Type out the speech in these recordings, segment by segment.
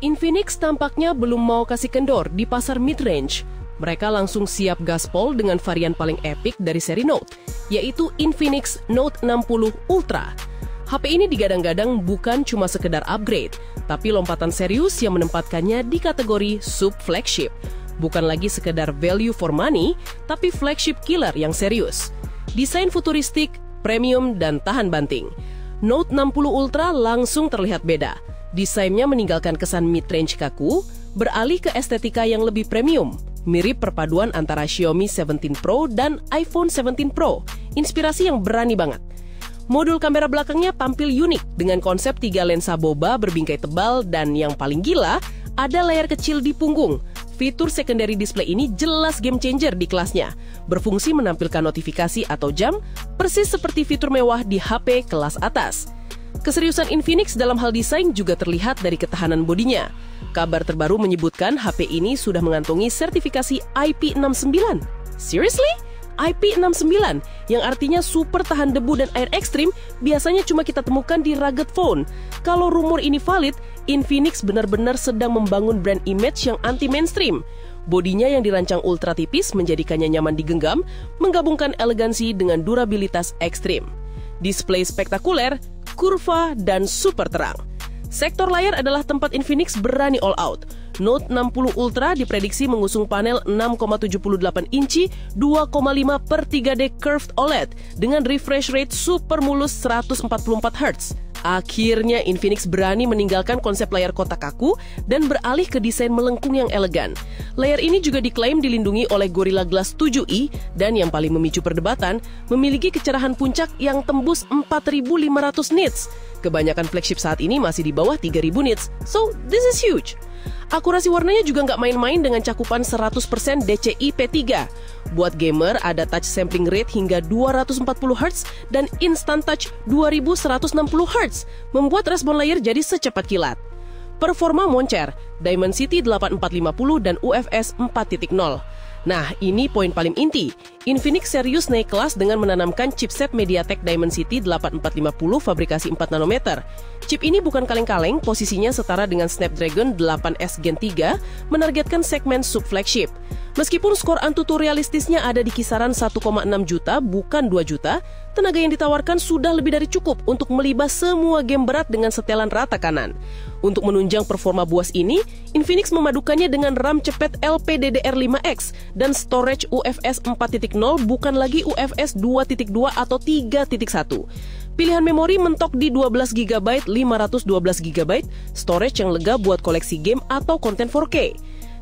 Infinix tampaknya belum mau kasih kendor di pasar mid-range. Mereka langsung siap gaspol dengan varian paling epik dari seri Note, yaitu Infinix Note 60 Ultra. HP ini digadang-gadang bukan cuma sekedar upgrade, tapi lompatan serius yang menempatkannya di kategori sub-flagship. Bukan lagi sekedar value for money, tapi flagship killer yang serius. Desain futuristik, premium, dan tahan banting. Note 60 Ultra langsung terlihat beda. Desainnya meninggalkan kesan mid-range kaku, beralih ke estetika yang lebih premium, mirip perpaduan antara Xiaomi 17 Pro dan iPhone 17 Pro, inspirasi yang berani banget. Modul kamera belakangnya tampil unik dengan konsep 3 lensa boba berbingkai tebal dan yang paling gila, ada layar kecil di punggung. Fitur secondary display ini jelas game changer di kelasnya, berfungsi menampilkan notifikasi atau jam, persis seperti fitur mewah di HP kelas atas. Keseriusan Infinix dalam hal desain juga terlihat dari ketahanan bodinya. Kabar terbaru menyebutkan HP ini sudah mengantongi sertifikasi IP69. Seriously? IP69, yang artinya super tahan debu dan air ekstrim, biasanya cuma kita temukan di rugged phone. Kalau rumor ini valid, Infinix benar-benar sedang membangun brand image yang anti-mainstream. Bodinya yang dirancang ultra tipis menjadikannya nyaman digenggam, menggabungkan elegansi dengan durabilitas ekstrim. Display spektakuler, kurva, dan super terang. Sektor layar adalah tempat Infinix berani all out. Note 60 Ultra diprediksi mengusung panel 6,78 inci 2,5/3D Curved OLED dengan refresh rate super mulus 144 Hz. Akhirnya Infinix berani meninggalkan konsep layar kotak kaku dan beralih ke desain melengkung yang elegan. Layar ini juga diklaim dilindungi oleh Gorilla Glass 7i dan yang paling memicu perdebatan, memiliki kecerahan puncak yang tembus 4.500 nits. Kebanyakan flagship saat ini masih di bawah 3.000 nits, so this is huge. Akurasi warnanya juga nggak main-main dengan cakupan 100% DCI P3. Buat gamer ada touch sampling rate hingga 240 Hz dan instant touch 2160 Hz, membuat respon layar jadi secepat kilat. Performa moncer, Dimensity 8450 dan UFS 4.0. Nah, ini poin paling inti. Infinix serius naik kelas dengan menanamkan chipset MediaTek Dimensity 8450 fabrikasi 4 nanometer. Chip ini bukan kaleng-kaleng, posisinya setara dengan Snapdragon 8S Gen 3, menargetkan segmen sub-flagship. Meskipun skor Antutu realistisnya ada di kisaran 1,6 juta, bukan 2 juta, tenaga yang ditawarkan sudah lebih dari cukup untuk melibas semua game berat dengan setelan rata kanan. Untuk menunjang performa buas ini, Infinix memadukannya dengan RAM cepet LPDDR5X dan storage UFS 4.0 bukan lagi UFS 2.2 atau 3.1. Pilihan memori mentok di 12GB, 512GB, storage yang lega buat koleksi game atau konten 4K.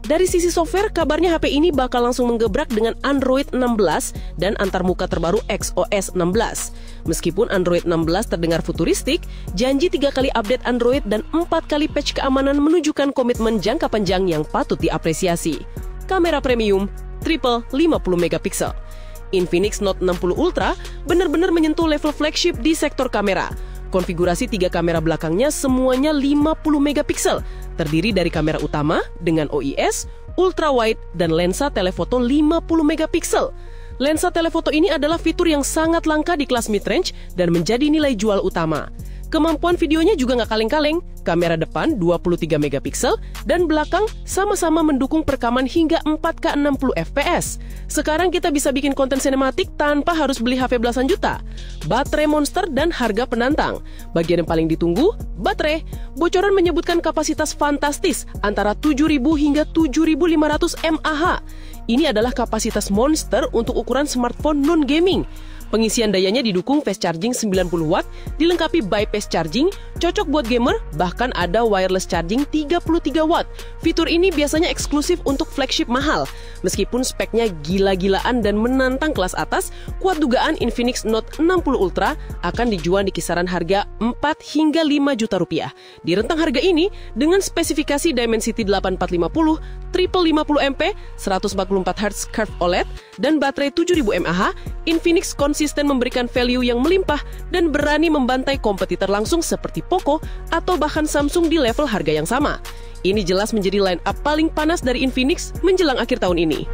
Dari sisi software, kabarnya HP ini bakal langsung menggebrak dengan Android 16 dan antarmuka terbaru XOS 16. Meskipun Android 16 terdengar futuristik, janji 3 kali update Android dan 4 kali patch keamanan menunjukkan komitmen jangka panjang yang patut diapresiasi. Kamera premium, triple 50 megapiksel. Infinix Note 60 Ultra benar-benar menyentuh level flagship di sektor kamera. Konfigurasi 3 kamera belakangnya semuanya 50 megapiksel, terdiri dari kamera utama dengan OIS, ultra wide, dan lensa telefoto 50 megapiksel. Lensa telefoto ini adalah fitur yang sangat langka di kelas mid-range dan menjadi nilai jual utama. Kemampuan videonya juga nggak kaleng-kaleng, kamera depan 23 megapiksel dan belakang sama-sama mendukung perekaman hingga 4K 60 fps. Sekarang kita bisa bikin konten sinematik tanpa harus beli HP belasan juta. Baterai monster dan harga penantang. Bagian yang paling ditunggu, baterai. Bocoran menyebutkan kapasitas fantastis antara 7.000 hingga 7.500 mAh. Ini adalah kapasitas monster untuk ukuran smartphone non-gaming. Pengisian dayanya didukung fast charging 90 watt, dilengkapi bypass charging, cocok buat gamer, bahkan ada wireless charging 33 watt. Fitur ini biasanya eksklusif untuk flagship mahal. Meskipun speknya gila-gilaan dan menantang kelas atas, kuat dugaan Infinix Note 60 Ultra akan dijual di kisaran harga 4 hingga 5 juta rupiah. Di rentang harga ini, dengan spesifikasi Dimensity 8450, triple 50MP, 144 Hz Curved OLED, dan baterai 7000 mAh, Infinix konsisten memberikan value yang melimpah dan berani membantai kompetitor langsung seperti Poco atau bahkan Samsung di level harga yang sama. Ini jelas menjadi line up paling panas dari Infinix menjelang akhir tahun ini.